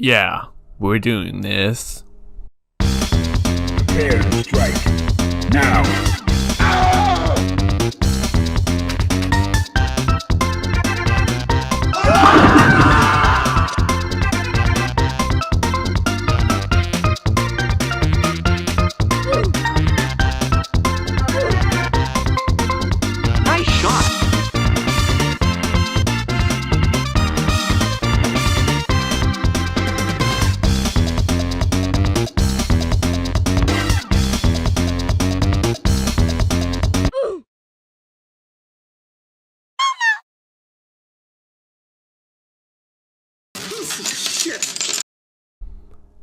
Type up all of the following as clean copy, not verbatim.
Yeah, we're doing this. Prepare to strike. Now. Nice shot.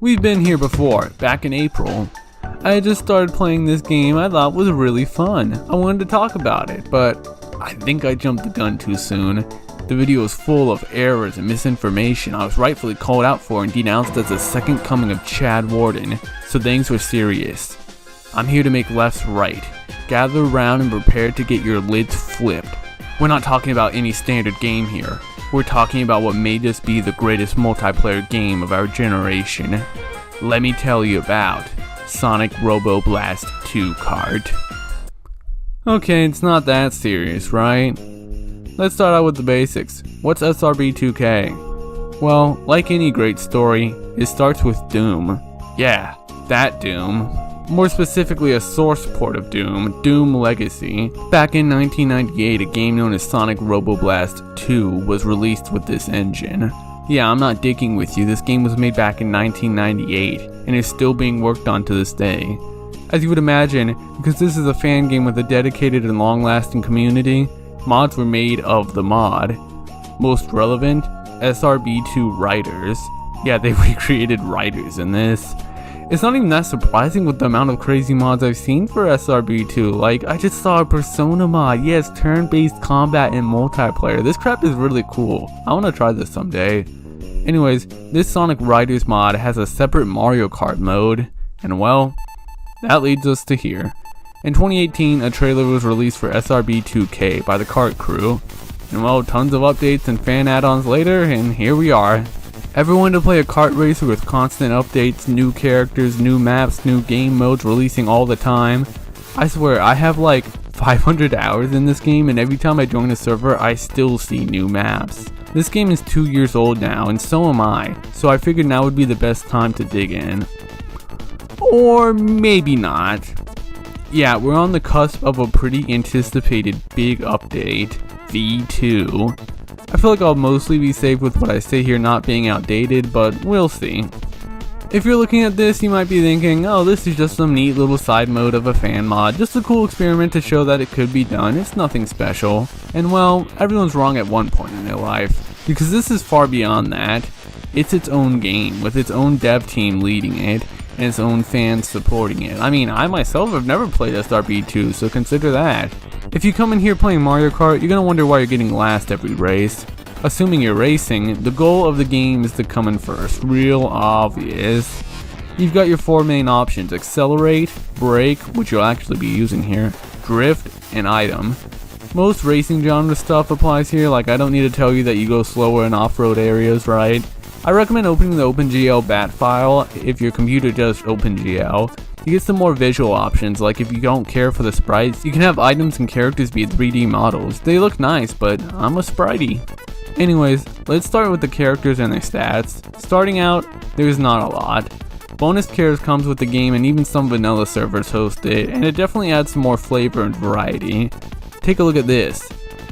We've been here before, back in April. I had just started playing this game I thought was really fun. I wanted to talk about it, but I think I jumped the gun too soon. The video was full of errors and misinformation I was rightfully called out for and denounced as the second coming of Chad Warden, so things were serious. I'm here to make lefts right. Gather around and prepare to get your lids flipped. We're not talking about any standard game here. We're talking about what may just be the greatest multiplayer game of our generation. Let me tell you about Sonic Robo Blast 2 Kart. Okay, it's not that serious, right? Let's start out with the basics. What's SRB 2K? Well, like any great story, it starts with Doom. Yeah, that Doom. More specifically, a source port of Doom, Doom Legacy. Back in 1998, a game known as Sonic Robo Blast 2 was released with this engine. Yeah, I'm not digging with you, this game was made back in 1998, and is still being worked on to this day. As you would imagine, because this is a fan game with a dedicated and long-lasting community, mods were made of the mod. Most relevant, SRB2 writers. Yeah, they recreated writers in this. It's not even that surprising with the amount of crazy mods I've seen for SRB2. Like, I just saw a Persona mod. Yes, turn-based combat and multiplayer. This crap is really cool. I want to try this someday. Anyways, this Sonic Riders mod has a separate Mario Kart mode. And well, that leads us to here. In 2018, a trailer was released for SRB2K by the Kart crew. And well, tons of updates and fan add-ons later, and here we are. Everyone to play a kart racer with constant updates, new characters, new maps, new game modes releasing all the time. I swear, I have like 500 hours in this game, and every time I join a server, I still see new maps. This game is 2 years old now, and so am I, so I figured now would be the best time to dig in. Or maybe not. Yeah, we're on the cusp of a pretty anticipated big update, V2. I feel like I'll mostly be safe with what I say here not being outdated, but we'll see. If you're looking at this, you might be thinking, oh, this is just some neat little side mode of a fan mod, just a cool experiment to show that it could be done, it's nothing special. And well, everyone's wrong at one point in their life, because this is far beyond that. It's its own game, with its own dev team leading it, and its own fans supporting it. I mean, I myself have never played SRB2, so consider that. If you come in here playing Mario Kart, you're gonna wonder why you're getting last every race. Assuming you're racing, the goal of the game is to come in first. Real obvious. You've got your four main options: accelerate, brake, which you'll actually be using here, drift, and item. Most racing genre stuff applies here, like I don't need to tell you that you go slower in off-road areas, right? I recommend opening the OpenGL bat file if your computer does OpenGL. You get some more visual options, like if you don't care for the sprites, you can have items and characters be 3D models. They look nice, but I'm a spritey. Anyways, let's start with the characters and their stats. Starting out, there's not a lot. Bonus cares comes with the game, and even some vanilla servers host it, and it definitely adds some more flavor and variety. Take a look at this.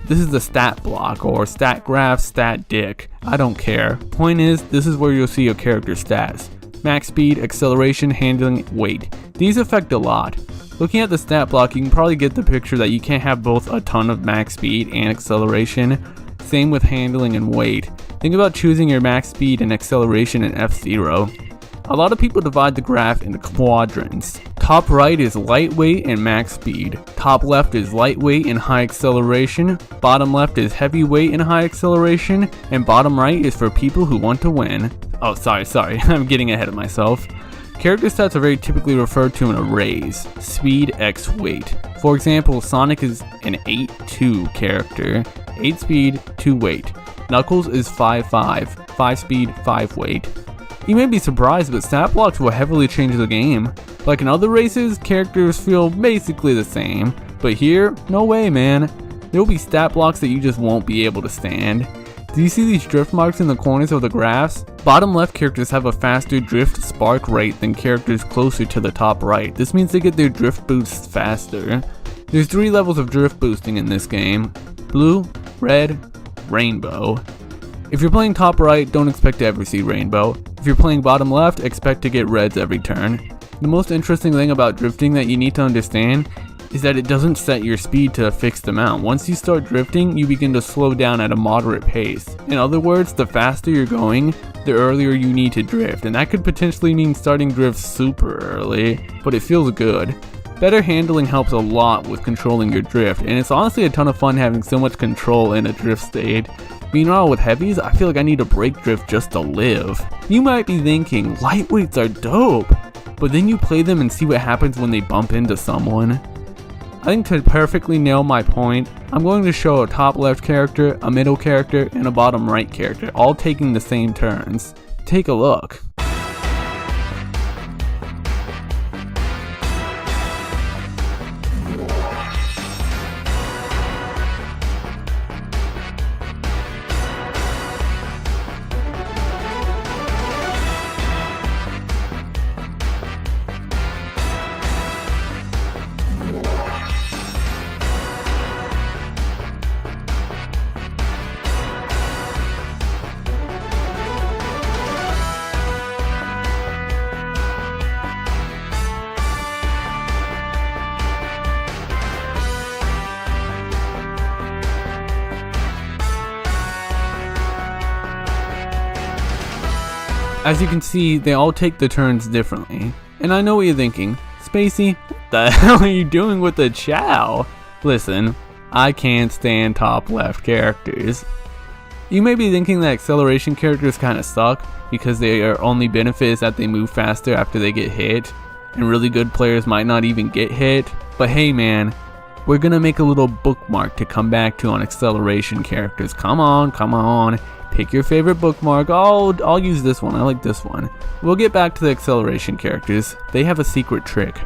This is the stat block, or stat graph, stat dick. I don't care. Point is, this is where you'll see your character stats. Max speed, acceleration, handling, weight. These affect a lot. Looking at the stat block, you can probably get the picture that you can't have both a ton of max speed and acceleration. Same with handling and weight. Think about choosing your max speed and acceleration in F-Zero. A lot of people divide the graph into quadrants. Top right is lightweight and max speed. Top left is lightweight and high acceleration. Bottom left is heavyweight and high acceleration. And bottom right is for people who want to win. Oh, sorry, I'm getting ahead of myself. Character stats are very typically referred to in arrays, speed x weight. For example, Sonic is an 8-2 character, 8 speed, 2 weight. Knuckles is 5-5, 5 speed, 5 weight. You may be surprised, but stat blocks will heavily change the game. Like in other races, characters feel basically the same, but here, no way man. There will be stat blocks that you just won't be able to stand. Do you see these drift marks in the corners of the graphs? Bottom left characters have a faster drift spark rate than characters closer to the top right. This means they get their drift boosts faster. There's 3 levels of drift boosting in this game: blue, red, rainbow. If you're playing top right, don't expect to ever see rainbow. If you're playing bottom left, expect to get reds every turn. The most interesting thing about drifting that you need to understand is that it doesn't set your speed to a fixed amount. Once you start drifting, you begin to slow down at a moderate pace. In other words, the faster you're going, the earlier you need to drift, and that could potentially mean starting drifts super early, but it feels good. Better handling helps a lot with controlling your drift, and it's honestly a ton of fun having so much control in a drift state. Meanwhile, with heavies, I feel like I need to brake drift just to live. You might be thinking, lightweights are dope, but then you play them and see what happens when they bump into someone. I think to perfectly nail my point, I'm going to show a top left character, a middle character, and a bottom right character, all taking the same turns. Take a look. As you can see, they all take the turns differently. And I know what you're thinking, Spacey, what the hell are you doing with the chow? Listen, I can't stand top left characters. You may be thinking that acceleration characters kinda suck, because their only benefit is that they move faster after they get hit, and really good players might not even get hit, but hey man, we're gonna make a little bookmark to come back to on acceleration characters. Come on. Pick your favorite bookmark. I'll use this one. I like this one. We'll get back to the acceleration characters. They have a secret trick.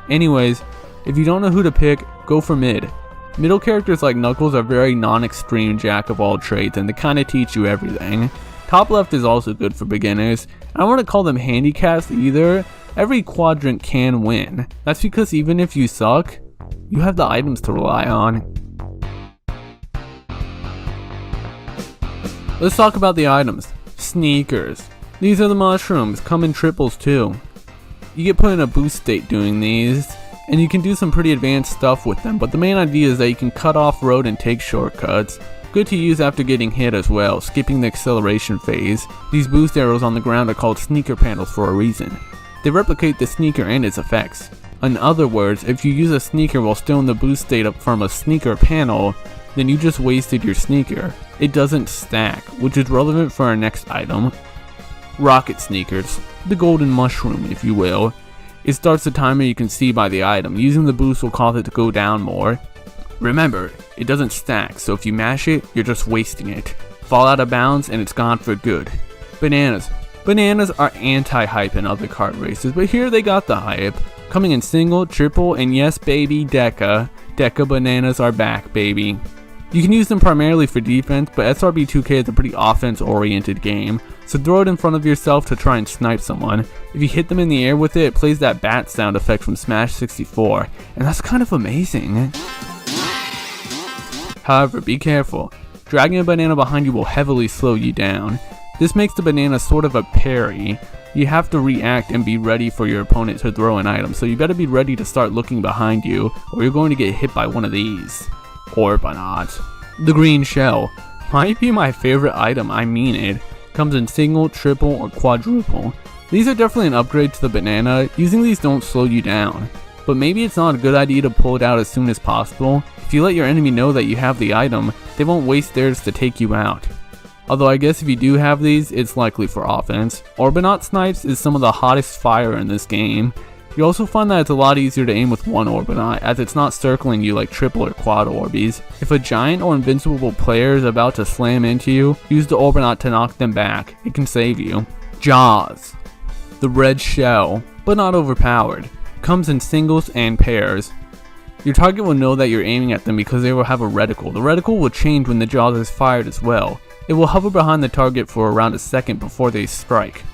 Anyways, if you don't know who to pick, go for mid. Middle characters like Knuckles are very non-extreme jack of all trades, and they kinda teach you everything. Top left is also good for beginners. I don't want to call them handicaps either. Every quadrant can win. That's because even if you suck, you have the items to rely on. Let's talk about the items. Sneakers. These are the mushrooms, come in triples too. You get put in a boost state doing these, and you can do some pretty advanced stuff with them, but the main idea is that you can cut off road and take shortcuts. Good to use after getting hit as well, skipping the acceleration phase. These boost arrows on the ground are called sneaker panels for a reason. They replicate the sneaker and its effects. In other words, if you use a sneaker while still in the boost state up from a sneaker panel, then you just wasted your sneaker. It doesn't stack, which is relevant for our next item. Rocket sneakers, the golden mushroom if you will. It starts the timer you can see by the item. Using the boost will cause it to go down more. Remember, it doesn't stack, so if you mash it, you're just wasting it. Fall out of bounds and it's gone for good. Bananas. Bananas are anti-hype in other kart races, but here they got the hype. Coming in single, triple, and yes baby, Deca. Deca bananas are back, baby. You can use them primarily for defense, but SRB 2K is a pretty offense-oriented game, so throw it in front of yourself to try and snipe someone. If you hit them in the air with it, it plays that bat sound effect from Smash 64, and that's kind of amazing. However, be careful. Dragging a banana behind you will heavily slow you down. This makes the banana sort of a parry. You have to react and be ready for your opponent to throw an item, so you better be ready to start looking behind you, or you're going to get hit by one of these. Or by not. The green shell. Might be my favorite item, I mean it. Comes in single, triple, or quadruple. These are definitely an upgrade to the banana. Using these don't slow you down. But maybe it's not a good idea to pull it out as soon as possible. If you let your enemy know that you have the item, they won't waste theirs to take you out. Although I guess if you do have these, it's likely for offense. Orbonaut snipes is some of the hottest fire in this game. You also find that it's a lot easier to aim with one Orbonaut, as it's not circling you like triple or quad Orbeez. If a giant or invincible player is about to slam into you, use the Orbonaut to knock them back. It can save you. Jaws. The red shell, but not overpowered. Comes in singles and pairs. Your target will know that you're aiming at them because they will have a reticle. The reticle will change when the Jaws is fired as well. It will hover behind the target for around a second before they strike.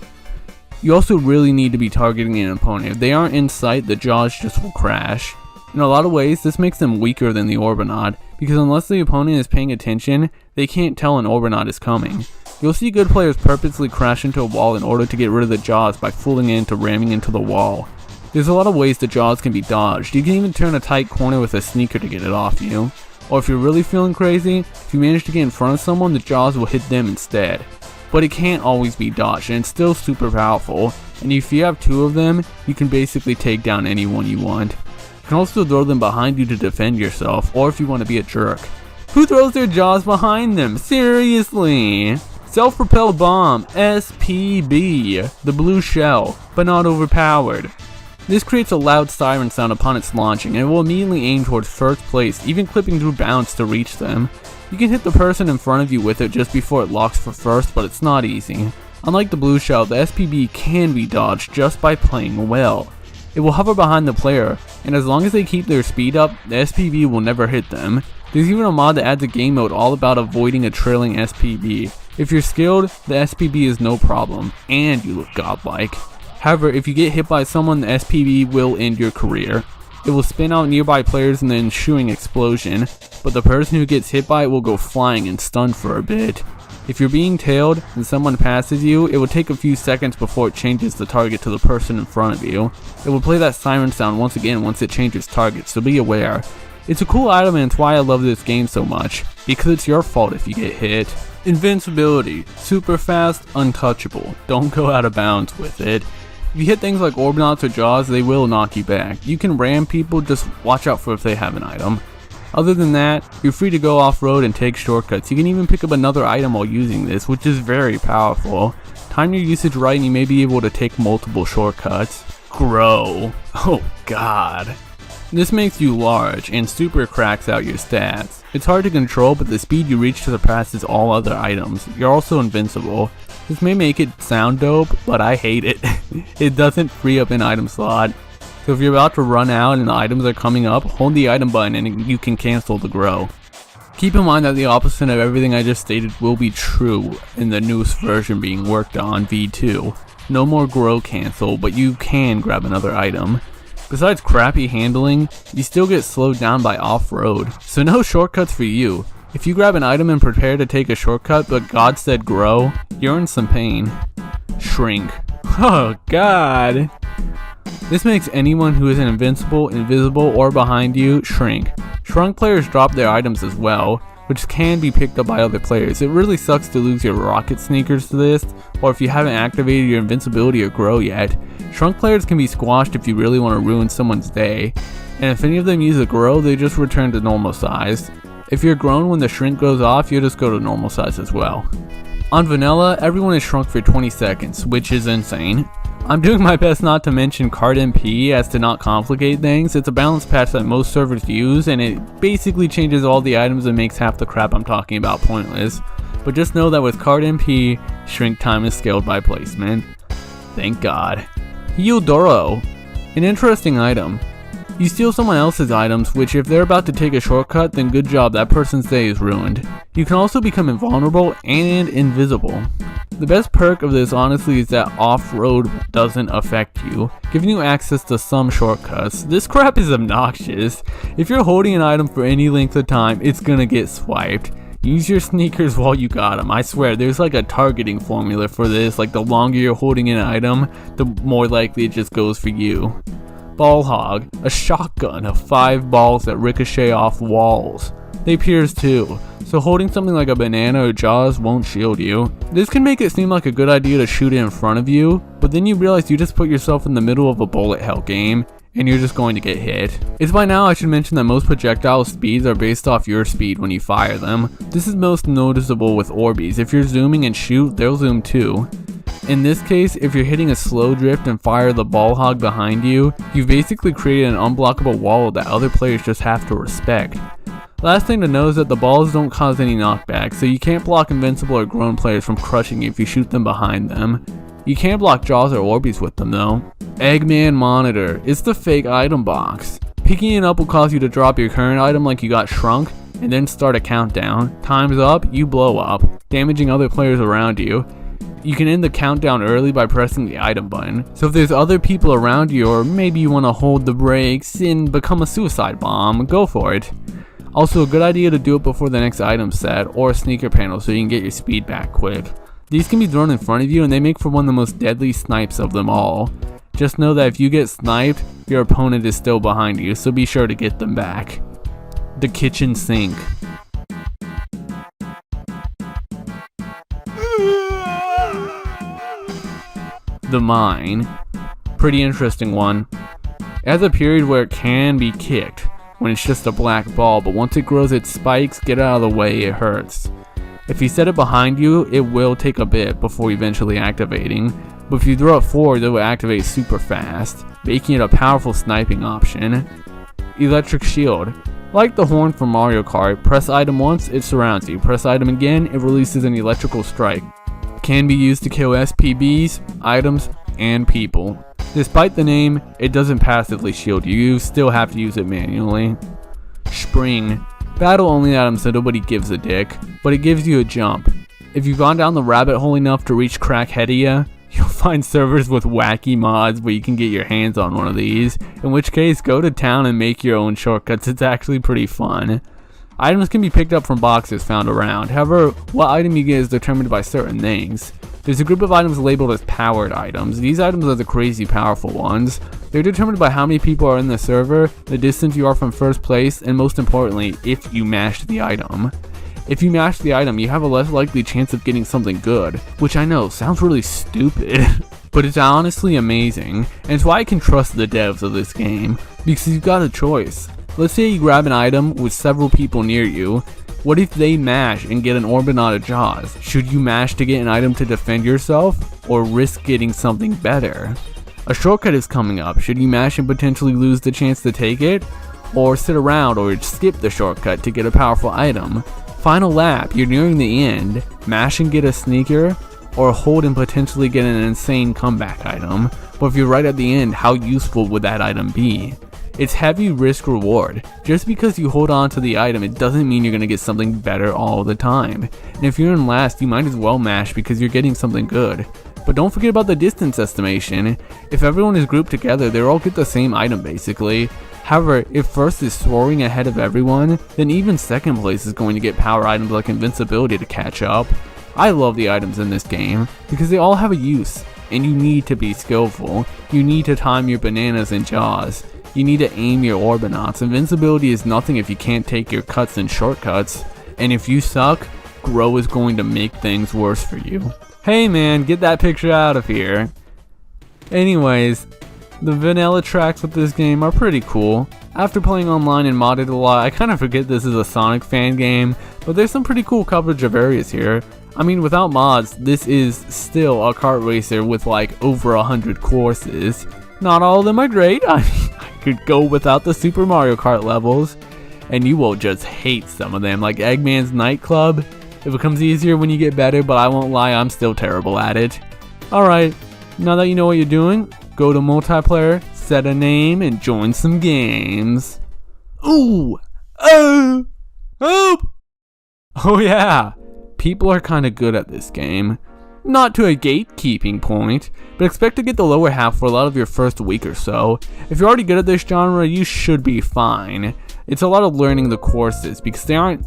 You also really need to be targeting an opponent. If they aren't in sight, the Jaws just will crash. In a lot of ways, this makes them weaker than the Orbinaut, because unless the opponent is paying attention, they can't tell an Orbinaut is coming. You'll see good players purposely crash into a wall in order to get rid of the Jaws by fooling into ramming into the wall. There's a lot of ways the Jaws can be dodged. You can even turn a tight corner with a sneaker to get it off you. Or if you're really feeling crazy, if you manage to get in front of someone, the Jaws will hit them instead. But it can't always be dodged, and it's still super powerful. And if you have two of them, you can basically take down anyone you want. You can also throw them behind you to defend yourself, or if you want to be a jerk. Who throws their Jaws behind them? Seriously! Self-propelled bomb, SPB, the blue shell, but not overpowered. This creates a loud siren sound upon its launching, and it will immediately aim towards first place, even clipping through bounds to reach them. You can hit the person in front of you with it just before it locks for first, but it's not easy. Unlike the blue shell, the SPB can be dodged just by playing well. It will hover behind the player, and as long as they keep their speed up, the SPB will never hit them. There's even a mod that adds a game mode all about avoiding a trailing SPB. If you're skilled, the SPB is no problem, and you look godlike. However, if you get hit by someone, the SPB will end your career. It will spin out nearby players in the ensuing explosion, but the person who gets hit by it will go flying and stunned for a bit. If you're being tailed and someone passes you, it will take a few seconds before it changes the target to the person in front of you. It will play that siren sound once again once it changes targets, so be aware. It's a cool item and it's why I love this game so much, because it's your fault if you get hit. Invincibility, super fast, untouchable, don't go out of bounds with it. If you hit things like Orbinauts or Jaws, they will knock you back. You can ram people, just watch out for if they have an item. Other than that, you're free to go off-road and take shortcuts. You can even pick up another item while using this, which is very powerful. Time your usage right and you may be able to take multiple shortcuts. Grow. Oh god. This makes you large and super cracks out your stats. It's hard to control, but the speed you reach surpasses all other items. You're also invincible. This may make it sound dope, but I hate it. It doesn't free up an item slot. So if you're about to run out and the items are coming up, hold the item button and you can cancel the grow. Keep in mind that the opposite of everything I just stated will be true in the newest version being worked on, V2. No more grow cancel, but you can grab another item. Besides crappy handling, you still get slowed down by off-road, so no shortcuts for you. If you grab an item and prepare to take a shortcut but God said grow, you're in some pain. Shrink. Oh god. This makes anyone who is invincible, invisible, or behind you shrink. Shrunk players drop their items as well, which can be picked up by other players. It really sucks to lose your rocket sneakers to this, or if you haven't activated your invincibility or grow yet. Shrunk players can be squashed if you really want to ruin someone's day, and if any of them use a grow, they just return to normal size. If you're grown when the shrink goes off, you'll just go to normal size as well. On vanilla, everyone is shrunk for 20 seconds, which is insane. I'm doing my best not to mention Kart MP as to not complicate things. It's a balance patch that most servers use, and it basically changes all the items and makes half the crap I'm talking about pointless. But just know that with Kart MP, shrink time is scaled by placement. Thank God. Eudoro, an interesting item. You steal someone else's items, which if they're about to take a shortcut, then good job, that person's day is ruined. You can also become invulnerable and invisible. The best perk of this honestly is that off-road doesn't affect you, giving you access to some shortcuts. This crap is obnoxious. If you're holding an item for any length of time, it's gonna get swiped. Use your sneakers while you got them. I swear, there's like a targeting formula for this, like the longer you're holding an item, the more likely it just goes for you. Ball hog, a shotgun of 5 balls that ricochet off walls. They pierce too, so holding something like a banana or Jaws won't shield you. This can make it seem like a good idea to shoot it in front of you, but then you realize you just put yourself in the middle of a bullet hell game, and you're just going to get hit. It's by now I should mention that most projectile speeds are based off your speed when you fire them. This is most noticeable with Orbeez. If you're zooming and shoot, they'll zoom too. In this case, if you're hitting a slow drift and fire the ball hog behind you, you've basically created an unblockable wall that other players just have to respect. Last thing to know is that the balls don't cause any knockback, so you can't block invincible or grown players from crushing you if you shoot them behind them. You can't block jaws or Orbeez with them though. Eggman Monitor. It's the fake item box. Picking it up will cause you to drop your current item like you got shrunk, and then start a countdown. Time's up, you blow up, damaging other players around you. You can end the countdown early by pressing the item button. So if there's other people around you, or maybe you want to hold the brakes and become a suicide bomb, go for it. Also a good idea to do it before the next item set or sneaker panel so you can get your speed back quick. These can be thrown in front of you and they make for one of the most deadly snipes of them all. Just know that if you get sniped, your opponent is still behind you, so be sure to get them back. The kitchen sink. The mine. Pretty interesting one. It has a period where it can be kicked, when it's just a black ball, but once it grows its spikes, get out of the way, it hurts. If you set it behind you, it will take a bit before eventually activating, but if you throw it forward, it will activate super fast, making it a powerful sniping option. Electric Shield. Like the horn from Mario Kart, press item once, it surrounds you. Press item again, it releases an electrical strike. Can be used to kill SPBs, items, and people. Despite the name, it doesn't passively shield you, you still have to use it manually. Spring. Battle only item so nobody gives a dick, but it gives you a jump. If you've gone down the rabbit hole enough to reach Crackheadia, you'll find servers with wacky mods where you can get your hands on one of these, in which case go to town and make your own shortcuts, it's actually pretty fun. Items can be picked up from boxes found around, however, what item you get is determined by certain things. There's a group of items labeled as powered items. These items are the crazy powerful ones. They're determined by how many people are in the server, the distance you are from first place, and most importantly, if you mashed the item. If you mash the item, you have a less likely chance of getting something good, which I know sounds really stupid, but it's honestly amazing, and it's why I can trust the devs of this game, because you've got a choice. Let's say you grab an item with several people near you. What if they mash and get an Orbit out of Jaws? Should you mash to get an item to defend yourself, or risk getting something better? A shortcut is coming up. Should you mash and potentially lose the chance to take it? Or sit around or skip the shortcut to get a powerful item? Final lap, you're nearing the end. Mash and get a sneaker, or hold and potentially get an insane comeback item. But if you're right at the end, how useful would that item be? It's heavy risk reward. Just because you hold on to the item, it doesn't mean you're going to get something better all the time. And if you're in last, you might as well mash because you're getting something good. But don't forget about the distance estimation. If everyone is grouped together, they all get the same item basically. However, if first is soaring ahead of everyone, then even second place is going to get power items like invincibility to catch up. I love the items in this game because they all have a use, and you need to be skillful. You need to time your bananas and jaws. You need to aim your Orbinauts. Invincibility is nothing if you can't take your cuts and shortcuts. And if you suck, Grow is going to make things worse for you. Hey man, get that picture out of here. Anyways, the vanilla tracks with this game are pretty cool. After playing online and modded a lot, I kind of forget this is a Sonic fan game, but there's some pretty cool coverage of areas here. I mean, without mods, this is still a kart racer with like over 100 courses. Not all of them are great. I mean, I could go without the Super Mario Kart levels, and you will just hate some of them, like Eggman's Nightclub. It becomes easier when you get better, but I won't lie, I'm still terrible at it. Alright, now that you know what you're doing, go to multiplayer, set a name, and join some games. Ooh! Oh! Oh! Oh yeah! People are kinda good at this game. Not to a gatekeeping point, but expect to get the lower half for a lot of your first week or so. If you're already good at this genre, you should be fine. It's a lot of learning the courses because they aren't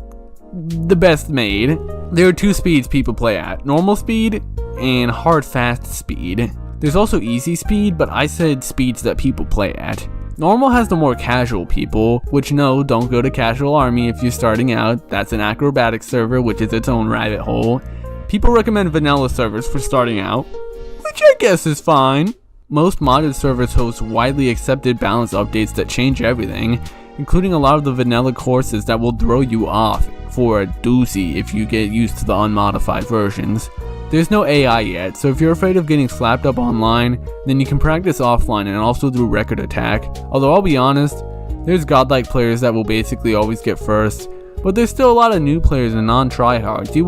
the best made. There are two speeds people play at, normal speed and hard fast speed. There's also easy speed, but I said speeds that people play at. Normal has the more casual people, which no, don't go to Casual Army if you're starting out. That's an acrobatic server, which is its own rabbit hole. People recommend vanilla servers for starting out, which I guess is fine. Most modded servers host widely accepted balance updates that change everything, including a lot of the vanilla courses that will throw you off for a doozy if you get used to the unmodified versions. There's no AI yet, so if you're afraid of getting slapped up online, then you can practice offline and also through record attack. Although I'll be honest, there's godlike players that will basically always get first, but there's still a lot of new players and non-tryhards. You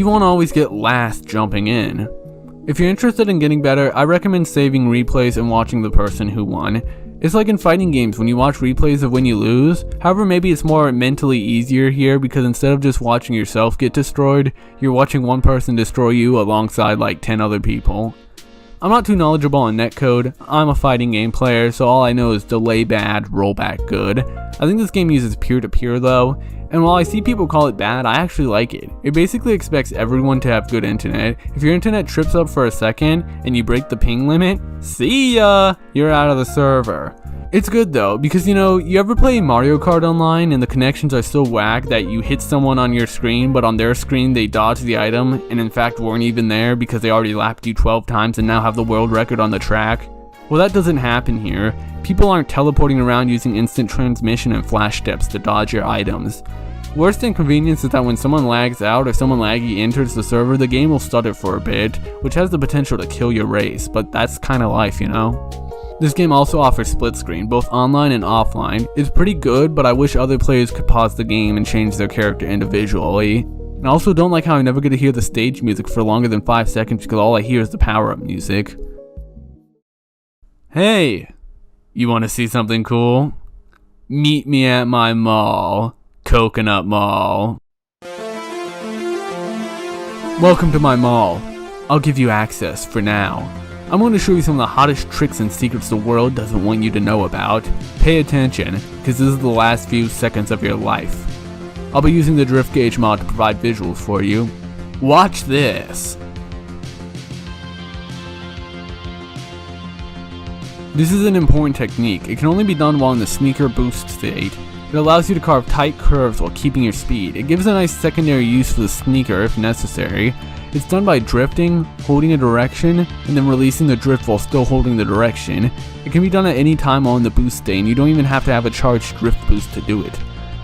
won't always get last jumping in. If you're interested in getting better, I recommend saving replays and watching the person who won. It's like in fighting games when you watch replays of when you lose. However, maybe it's more mentally easier here because instead of just watching yourself get destroyed, you're watching one person destroy you alongside like 10 other people. I'm not too knowledgeable on netcode. I'm a fighting game player, so all I know is delay bad, rollback good. I think this game uses peer-to-peer though, and while I see people call it bad, I actually like it. It basically expects everyone to have good internet. If your internet trips up for a second and you break the ping limit, see ya! You're out of the server. It's good though, because you ever play Mario Kart online and the connections are so whack that you hit someone on your screen, but on their screen they dodged the item and in fact weren't even there because they already lapped you 12 times and now have the world record on the track? Well, that doesn't happen here. People aren't teleporting around using instant transmission and flash steps to dodge your items. Worst inconvenience is that when someone lags out or someone laggy enters the server, the game will stutter for a bit, which has the potential to kill your race, but that's kinda life, This game also offers split screen, both online and offline. It's pretty good, but I wish other players could pause the game and change their character individually. And I also don't like how I never get to hear the stage music for longer than 5 seconds because all I hear is the power-up music. Hey, you wanna see something cool? Meet me at my mall. Coconut Mall. Welcome to my mall. I'll give you access for now. I'm going to show you some of the hottest tricks and secrets the world doesn't want you to know about. Pay attention, because this is the last few seconds of your life. I'll be using the drift gauge mod to provide visuals for you. Watch this. This is an important technique. It can only be done while in the sneaker boost state. It allows you to carve tight curves while keeping your speed. It gives a nice secondary use for the sneaker if necessary. It's done by drifting, holding a direction, and then releasing the drift while still holding the direction. It can be done at any time while in the boost state, and you don't even have to have a charged drift boost to do it.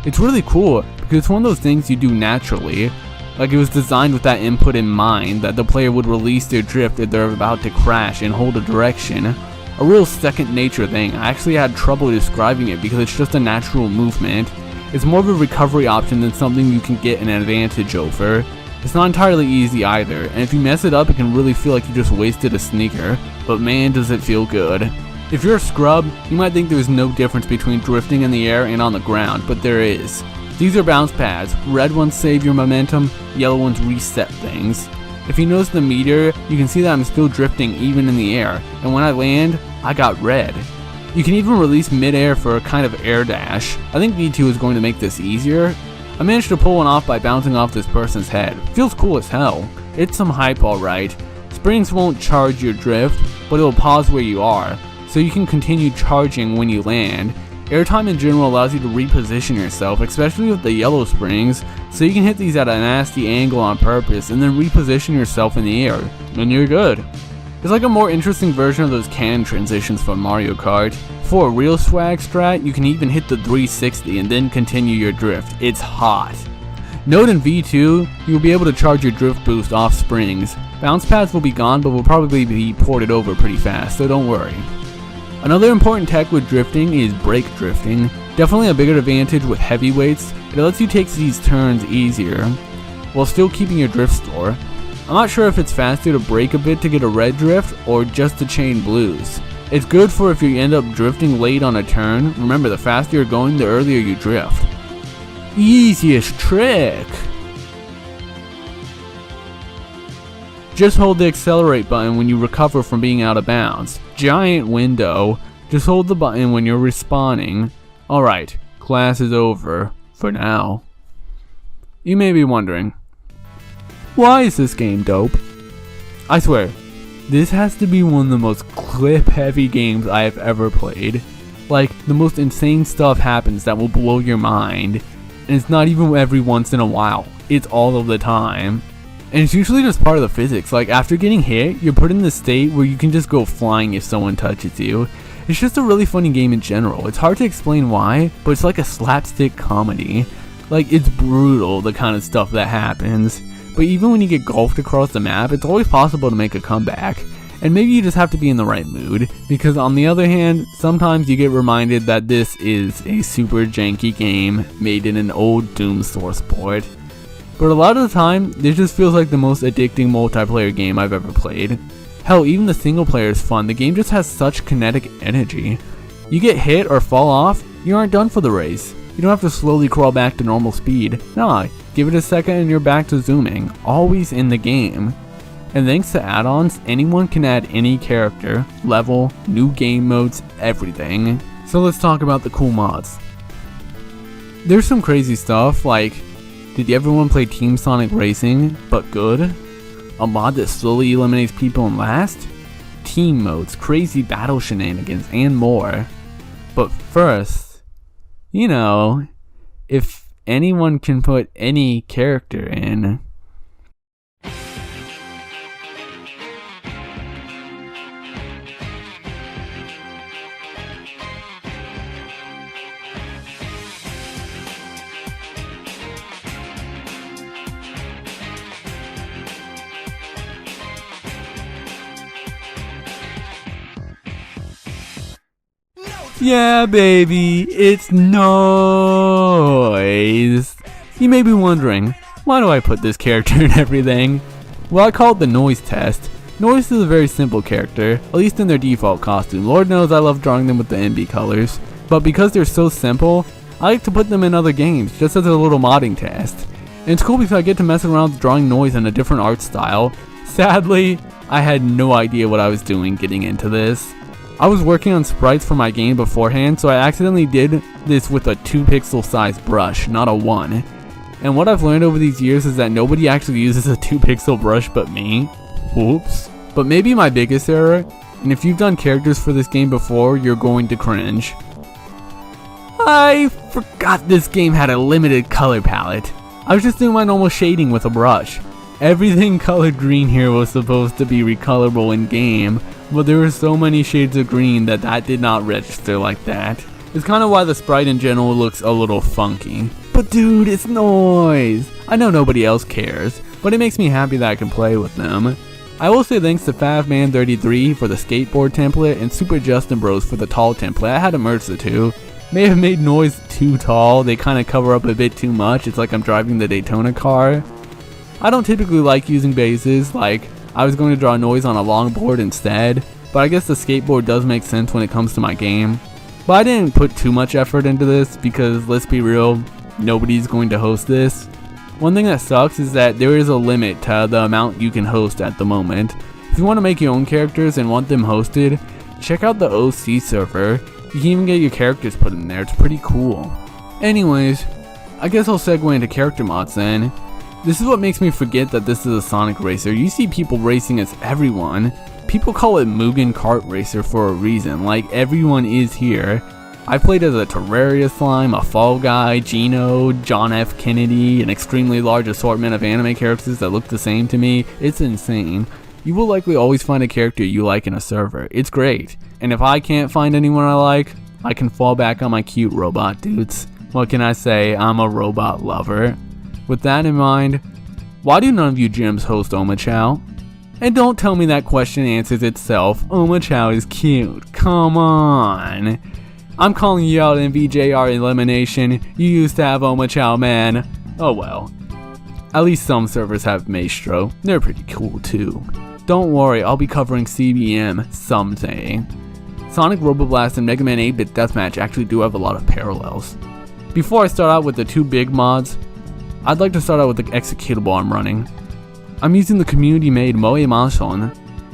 It's really cool because it's one of those things you do naturally. Like it was designed with that input in mind, that the player would release their drift if they're about to crash and hold a direction. A real second nature thing. I actually had trouble describing it because it's just a natural movement. It's more of a recovery option than something you can get an advantage over. It's not entirely easy either, and if you mess it up it can really feel like you just wasted a sneaker, but man does it feel good. If you're a scrub, you might think there's no difference between drifting in the air and on the ground, but there is. These are bounce pads. Red ones save your momentum, yellow ones reset things. If you notice the meter, you can see that I'm still drifting even in the air, and when I land, I got red. You can even release mid-air for a kind of air dash. I think V2 is going to make this easier. I managed to pull one off by bouncing off this person's head. Feels cool as hell. It's some hype alright. Springs won't charge your drift, but it'll pause where you are, so you can continue charging when you land. Airtime in general allows you to reposition yourself, especially with the yellow springs, so you can hit these at a nasty angle on purpose and then reposition yourself in the air, and you're good. It's like a more interesting version of those cannon transitions from Mario Kart. For a real swag strat, you can even hit the 360 and then continue your drift. It's hot. Note in V2, you'll be able to charge your drift boost off springs. Bounce pads will be gone, but will probably be ported over pretty fast, so don't worry. Another important tech with drifting is brake drifting. Definitely a bigger advantage with heavyweights. It lets you take these turns easier, while still keeping your drift score. I'm not sure if it's faster to brake a bit to get a red drift, or just to chain blues. It's good for if you end up drifting late on a turn. Remember, the faster you're going, the earlier you drift. Easiest trick! Just hold the accelerate button when you recover from being out of bounds. Giant window. Just hold the button when you're respawning. Alright, class is over. For now. You may be wondering, why is this game dope? I swear, this has to be one of the most clip-heavy games I have ever played. Like, the most insane stuff happens that will blow your mind. And it's not even every once in a while. It's all of the time. And it's usually just part of the physics. Like, after getting hit, you're put in this state where you can just go flying if someone touches you. It's just a really funny game in general. It's hard to explain why, but it's like a slapstick comedy. Like, it's brutal, the kind of stuff that happens. But even when you get golfed across the map, it's always possible to make a comeback. And maybe you just have to be in the right mood, because on the other hand, sometimes you get reminded that this is a super janky game made in an old Doom source port. but a lot of the time, this just feels like the most addicting multiplayer game I've ever played. Hell, even the single player is fun. The game just has such kinetic energy. You get hit or fall off, you aren't done for the race. You don't have to slowly crawl back to normal speed. Nah, give it a second and you're back to zooming, always in the game. And thanks to add-ons, anyone can add any character, level, new game modes, everything. So let's talk about the cool mods. There's some crazy stuff like, did everyone play Team Sonic Racing, but good? A mod that slowly eliminates people in last? Team modes, crazy battle shenanigans, and more. But first, you know, if anyone can put any character in. Yeah, baby, it's noise. You may be wondering, why do I put this character in everything? Well, I call it the noise test. Noise is a very simple character, at least in their default costume. Lord knows I love drawing them with the NB colors. But because they're so simple, I like to put them in other games, just as a little modding test. And it's cool because I get to mess around with drawing noise in a different art style. Sadly, I had no idea what I was doing getting into this. I was working on sprites for my game beforehand, so I accidentally did this with a 2 pixel size brush, not a 1. And what I've learned over these years is that nobody actually uses a 2 pixel brush but me. Whoops. But maybe my biggest error, and if you've done characters for this game before, you're going to cringe. I forgot this game had a limited color palette. I was just doing my normal shading with a brush. Everything colored green here was supposed to be recolorable in game, but there were so many shades of green that did not register like that. It's kind of why the sprite in general looks a little funky. But dude, it's noise! I know nobody else cares, but it makes me happy that I can play with them. I will say thanks to FavMan33 for the skateboard template and Super Justin Bros for the tall template. I had to merge the two. May have made noise too tall, they kind of cover up a bit too much, it's like I'm driving the Daytona car. I don't typically like using bases, like I was going to draw noise on a longboard instead, but I guess the skateboard does make sense when it comes to my game. But I didn't put too much effort into this because, let's be real, nobody's going to host this. One thing that sucks is that there is a limit to the amount you can host at the moment. If you want to make your own characters and want them hosted, check out the OC server. You can even get your characters put in there, it's pretty cool. Anyways, I guess I'll segue into character mods then. This is what makes me forget that this is a Sonic racer. You see people racing as everyone. People call it Mugen Kart Racer for a reason, like everyone is here. I played as a Terraria Slime, a Fall Guy, Gino, John F. Kennedy, an extremely large assortment of anime characters that look the same to me. It's insane. You will likely always find a character you like in a server. It's great. And if I can't find anyone I like, I can fall back on my cute robot dudes. What can I say? I'm a robot lover. With that in mind, why do none of you gyms host Omachow? And don't tell me that question answers itself. Omachow is cute. Come on. I'm calling you out in VJR Elimination. You used to have Omachow, man. Oh well. At least some servers have Maestro. They're pretty cool too. Don't worry, I'll be covering CBM someday. Sonic, Robo Blast, and Mega Man 8-Bit Deathmatch actually do have a lot of parallels. Before I start out with the two big mods, I'd like to start out with the executable I'm running. I'm using the community-made Moe Mansion.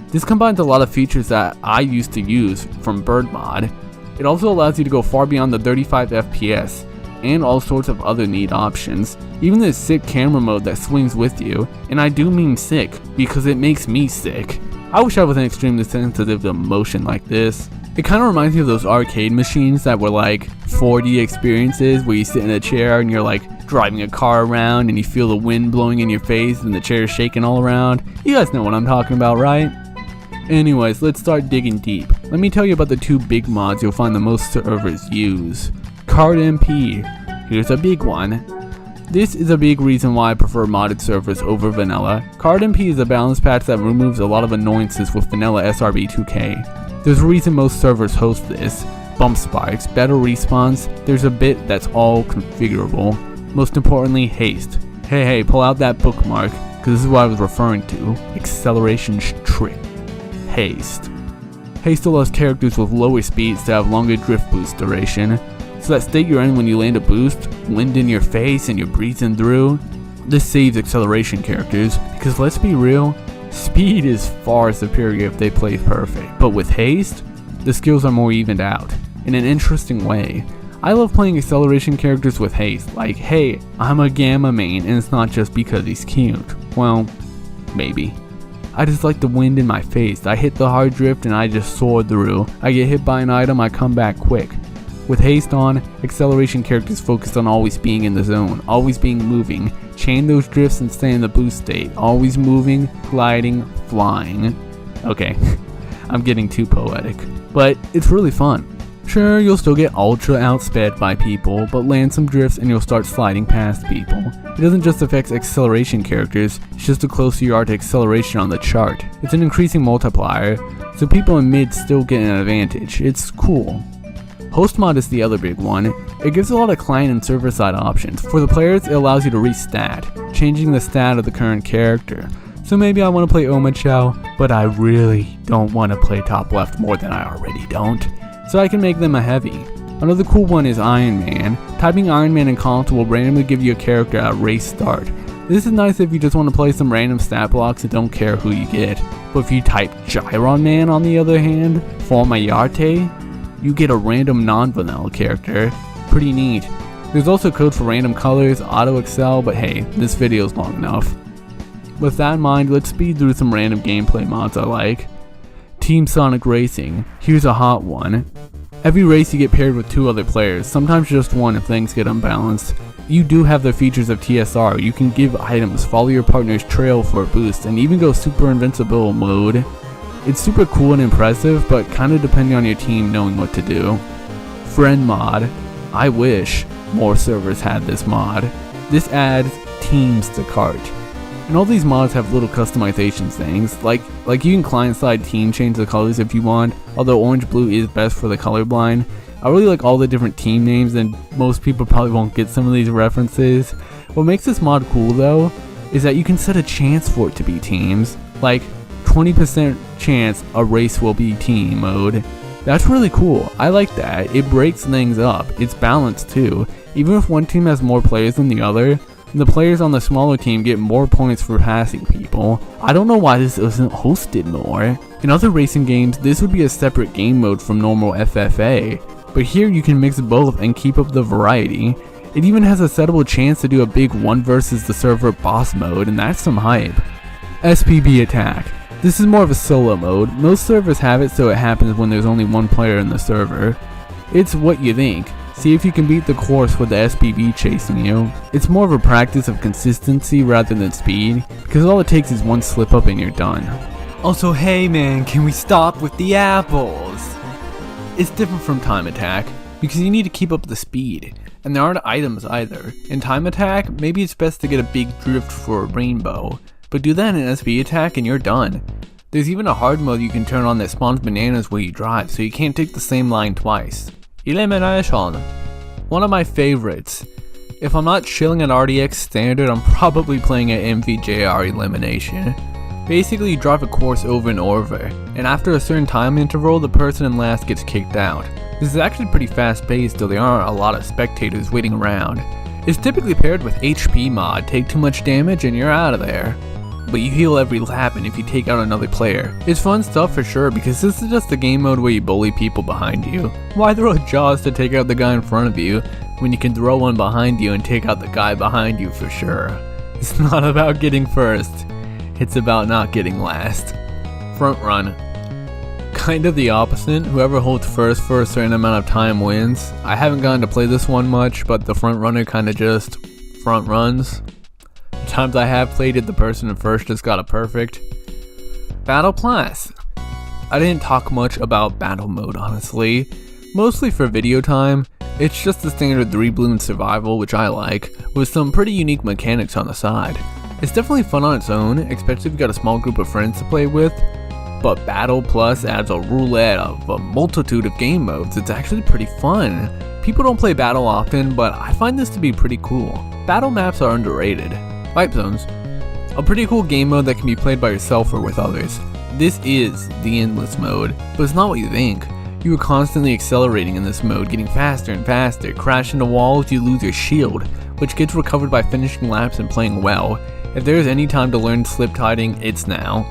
This combines a lot of features that I used to use from Bird Mod. It also allows you to go far beyond the 35 FPS, and all sorts of other neat options. Even this sick camera mode that swings with you, and I do mean sick, because it makes me sick. I wish I wasn't extremely sensitive to motion like this. It kind of reminds me of those arcade machines that were like 4D experiences where you sit in a chair and you're like driving a car around and you feel the wind blowing in your face and the chair shaking all around. You guys know what I'm talking about, right? Anyways, let's start digging deep. Let me tell you about the two big mods you'll find the most servers use. Kart MP. Here's a big one. This is a big reason why I prefer modded servers over vanilla. Kart MP is a balance patch that removes a lot of annoyances with vanilla SRB 2K. There's a reason most servers host this. Bump spikes, better respawns, there's a bit that's all configurable. Most importantly, haste. Hey, pull out that bookmark, because this is what I was referring to. Acceleration trick. Haste. Haste allows characters with lower speeds to have longer drift boost duration. So that state you're in when you land a boost, wind in your face and you're breezing through, this saves acceleration characters, because let's be real, speed is far superior if they play perfect. But with haste, the skills are more evened out, in an interesting way. I love playing acceleration characters with haste, like, hey, I'm a Gamma main and it's not just because he's cute. Well, maybe. I just like the wind in my face. I hit the hard drift and I just soar through. I get hit by an item, I come back quick. With haste on, acceleration characters focus on always being in the zone, always being moving. Chain those drifts and stay in the boost state, always moving, gliding, flying. Okay, I'm getting too poetic, but it's really fun. Sure, you'll still get ultra outsped by people, but land some drifts and you'll start sliding past people. It doesn't just affect acceleration characters, it's just the closer you are to acceleration on the chart. It's an increasing multiplier, so people in mid still get an advantage. It's cool. Host mod is the other big one. It gives a lot of client and server side options. For the players, it allows you to restat, changing the stat of the current character. So maybe I want to play Oma Chow, but I really don't want to play top left more than I already don't. So I can make them a heavy. Another cool one is Iron Man. Typing Iron Man in console will randomly give you a character at race start. This is nice if you just want to play some random stat blocks and don't care who you get. But if you type Gyron Man on the other hand, for Mayarte, you get a random non-vanilla character. Pretty neat. There's also code for random colors, auto excel, but hey, this video's long enough. With that in mind, let's speed through some random gameplay mods I like. Team Sonic Racing. Here's a hot one. Every race you get paired with 2 other players, sometimes just 1 if things get unbalanced. You do have the features of TSR. You can give items, follow your partner's trail for a boost, and even go super invincible mode. It's super cool and impressive, but kinda depending on your team knowing what to do. Friend mod. I wish more servers had this mod. This adds teams to Kart. And all these mods have little customization things, like you can client-side team change the colors if you want, although orange-blue is best for the colorblind. I really like all the different team names, and most people probably won't get some of these references. What makes this mod cool though, is that you can set a chance for it to be teams, like 20% chance a race will be team mode. That's really cool. I like that. It breaks things up. It's balanced too. Even if one team has more players than the other, the players on the smaller team get more points for passing people. I don't know why this isn't hosted more. In other racing games, this would be a separate game mode from normal FFA, but here you can mix both and keep up the variety. It even has a settable chance to do a big 1 versus the server boss mode, and that's some hype. SPB attack. This is more of a solo mode. Most servers have it so it happens when there's only 1 player in the server. It's what you think. See if you can beat the course with the SPB chasing you. It's more of a practice of consistency rather than speed, because all it takes is 1 slip up and you're done. Also, hey man, can we stop with the apples? It's different from time attack, because you need to keep up the speed, and there aren't items either. In time attack, maybe it's best to get a big drift for a rainbow, but do that in SB attack and you're done. There's even a hard mode you can turn on that spawns bananas where you drive, so you can't take the same line twice. Elimination. One of my favorites. If I'm not chilling at RDX standard, I'm probably playing at MVJR Elimination. Basically, you drive a course over and over, and after a certain time interval, the person in last gets kicked out. This is actually pretty fast paced, though there aren't a lot of spectators waiting around. It's typically paired with HP mod, take too much damage and you're out of there. But you heal every lap and if you take out another player. It's fun stuff for sure, because this is just a game mode where you bully people behind you. Why throw Jaws to take out the guy in front of you, when you can throw one behind you and take out the guy behind you for sure? It's not about getting first, it's about not getting last. Front run. Kind of the opposite. Whoever holds first for a certain amount of time wins. I haven't gotten to play this one much, but the front runner kind of just front runs. The times I have played it, the person in first just got a perfect. Battle Plus. I didn't talk much about battle mode honestly. Mostly for video time. It's just the standard 3 balloon survival, which I like, with some pretty unique mechanics on the side. It's definitely fun on its own, especially if you've got a small group of friends to play with. But Battle Plus adds a roulette of a multitude of game modes. It's actually pretty fun. People don't play Battle often, but I find this to be pretty cool. Battle maps are underrated. Wipe zones. A pretty cool game mode that can be played by yourself or with others. This is the endless mode, but it's not what you think. You are constantly accelerating in this mode, getting faster and faster. Crash into walls, you lose your shield, which gets recovered by finishing laps and playing well. If there is any time to learn slip tiding, it's now.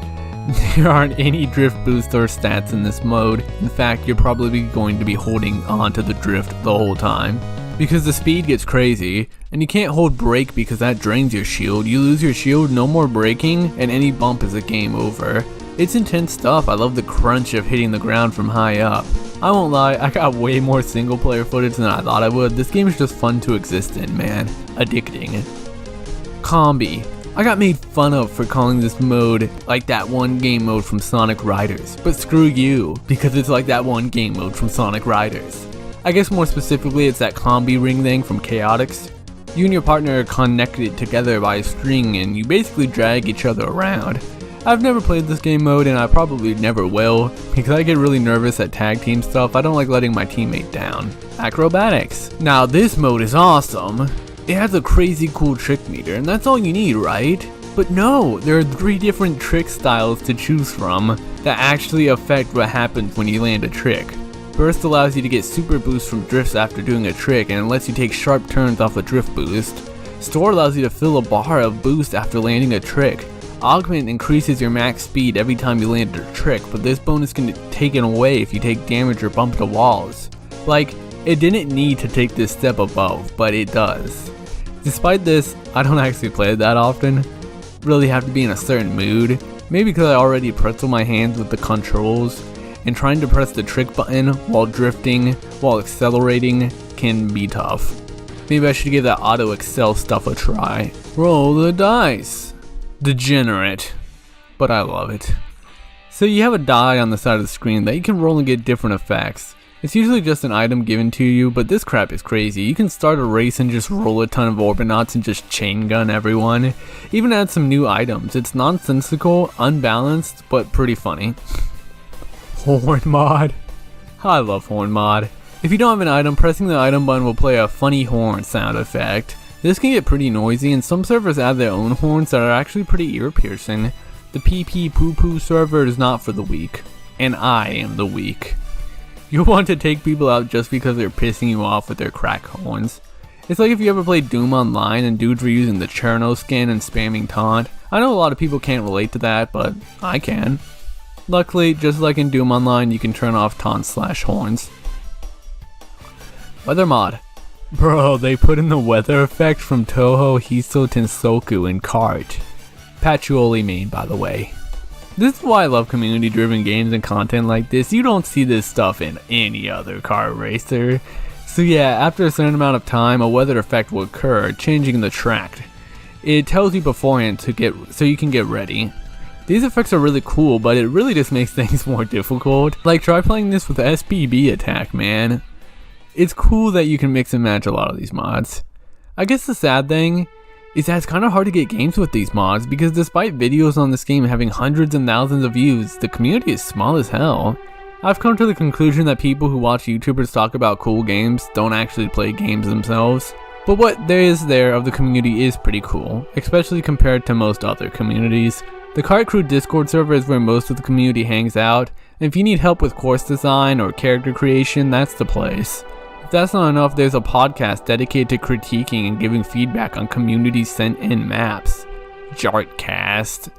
There aren't any drift boost or stats in this mode. In fact, you're probably going to be holding on to the drift the whole time, because the speed gets crazy, and you can't hold brake because that drains your shield. You lose your shield, no more braking, and any bump is a game over. It's intense stuff. I love the crunch of hitting the ground from high up. I won't lie, I got way more single player footage than I thought I would. This game is just fun to exist in, man. Addicting. Combi. I got made fun of for calling this mode like that one game mode from Sonic Riders, but screw you, because it's like that one game mode from Sonic Riders. I guess more specifically it's that combi ring thing from Chaotix. You and your partner are connected together by a string and you basically drag each other around. I've never played this game mode and I probably never will, because I get really nervous at tag team stuff. I don't like letting my teammate down. Acrobatics. Now this mode is awesome. It has a crazy cool trick meter and that's all you need, right? But no, there are 3 different trick styles to choose from that actually affect what happens when you land a trick. Burst allows you to get super boost from drifts after doing a trick and it lets you take sharp turns off a drift boost. Store allows you to fill a bar of boost after landing a trick. Augment increases your max speed every time you land a trick, but this bonus can be taken away if you take damage or bump into walls. Like, it didn't need to take this step above, but it does. Despite this, I don't actually play it that often. Really have to be in a certain mood. Maybe because I already pretzel my hands with the controls, and trying to press the trick button while drifting, while accelerating, can be tough. Maybe I should give that auto excel stuff a try. Roll the dice. Degenerate, but I love it. So you have a die on the side of the screen that you can roll and get different effects. It's usually just an item given to you, but this crap is crazy. You can start a race and just roll a ton of Orbinauts and just chain gun everyone. Even add some new items. It's nonsensical, unbalanced, but pretty funny. Horn mod. I love horn mod. If you don't have an item, pressing the item button will play a funny horn sound effect. This can get pretty noisy and some servers add their own horns that are actually pretty ear piercing. The PP poo poo server is not for the weak. And I am the weak. You'll want to take people out just because they're pissing you off with their crack horns. It's like if you ever played Doom Online and dudes were using the Cherno skin and spamming taunt. I know a lot of people can't relate to that, but I can. Luckily, just like in Doom Online, you can turn off taunt/horns. Weather mod. Bro, they put in the weather effect from Toho Hiso Tensoku in Kart. Patchouli main, by the way. This is why I love community driven games and content like this. You don't see this stuff in any other car racer. So yeah, after a certain amount of time, a weather effect will occur, changing the track. It tells you beforehand so you can get ready. These effects are really cool, but it really just makes things more difficult. Like, try playing this with SPB attack, man. It's cool that you can mix and match a lot of these mods. I guess the sad thing is that it's kind of hard to get games with these mods, because despite videos on this game having hundreds and thousands of views, the community is small as hell. I've come to the conclusion that people who watch YouTubers talk about cool games don't actually play games themselves. But what there is there of the community is pretty cool, especially compared to most other communities. The Kart Crew Discord server is where most of the community hangs out, and if you need help with course design or character creation, that's the place. If that's not enough, there's a podcast dedicated to critiquing and giving feedback on community sent in maps. Jartcast.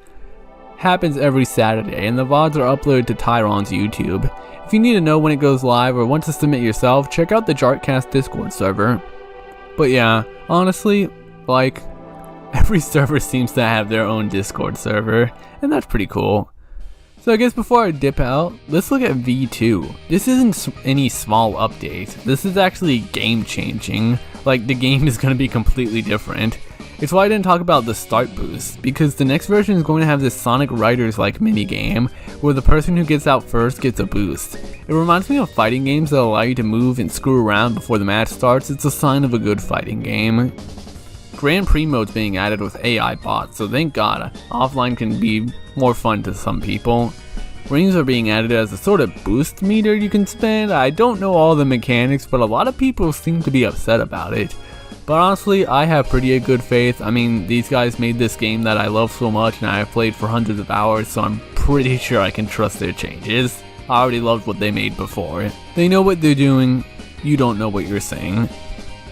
Happens every Saturday, and the VODs are uploaded to Tyron's YouTube. If you need to know when it goes live or want to submit yourself, check out the Jartcast Discord server. But yeah, honestly, like, every server seems to have their own Discord server, and that's pretty cool. So I guess before I dip out, let's look at V2. This isn't any small update. This is actually game changing. Like, the game is going to be completely different. It's why I didn't talk about the start boost, because the next version is going to have this Sonic Riders-like minigame, where the person who gets out first gets a boost. It reminds me of fighting games that allow you to move and screw around before the match starts. It's a sign of a good fighting game. Grand Prix mode's being added with AI bots, so thank god, offline can be more fun to some people. Rings are being added as a sort of boost meter you can spend. I don't know all the mechanics, but a lot of people seem to be upset about it. But honestly, I have pretty good faith. I mean, these guys made this game that I love so much and I have played for hundreds of hours, so I'm pretty sure I can trust their changes. I already loved what they made before. They know what they're doing, you don't know what you're saying.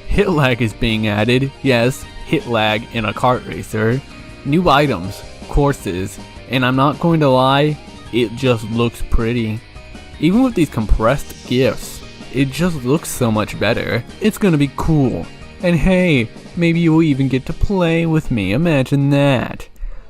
Hit lag is being added, yes, hit lag in a kart racer. New items, courses, and I'm not going to lie, it just looks pretty. Even with these compressed GIFs, it just looks so much better. It's gonna be cool. And hey, maybe you'll even get to play with me, imagine that.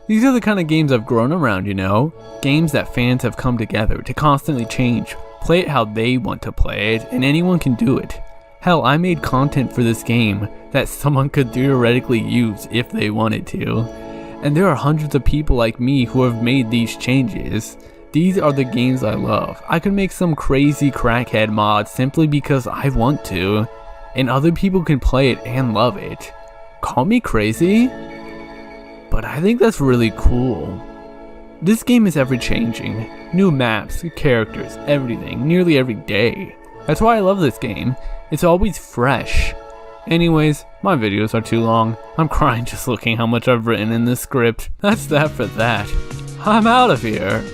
These are the kind of games I've grown around, you know? Games that fans have come together to constantly change, play it how they want to play it, and anyone can do it. Hell, I made content for this game that someone could theoretically use if they wanted to. And there are hundreds of people like me who have made these changes. These are the games I love. I could make some crazy crackhead mod simply because I want to. And other people can play it and love it. Call me crazy, but I think that's really cool. This game is ever changing. New maps, characters, everything, nearly every day. That's why I love this game. It's always fresh. Anyways, my videos are too long. I'm crying just looking how much I've written in this script. That's that for that. I'm out of here.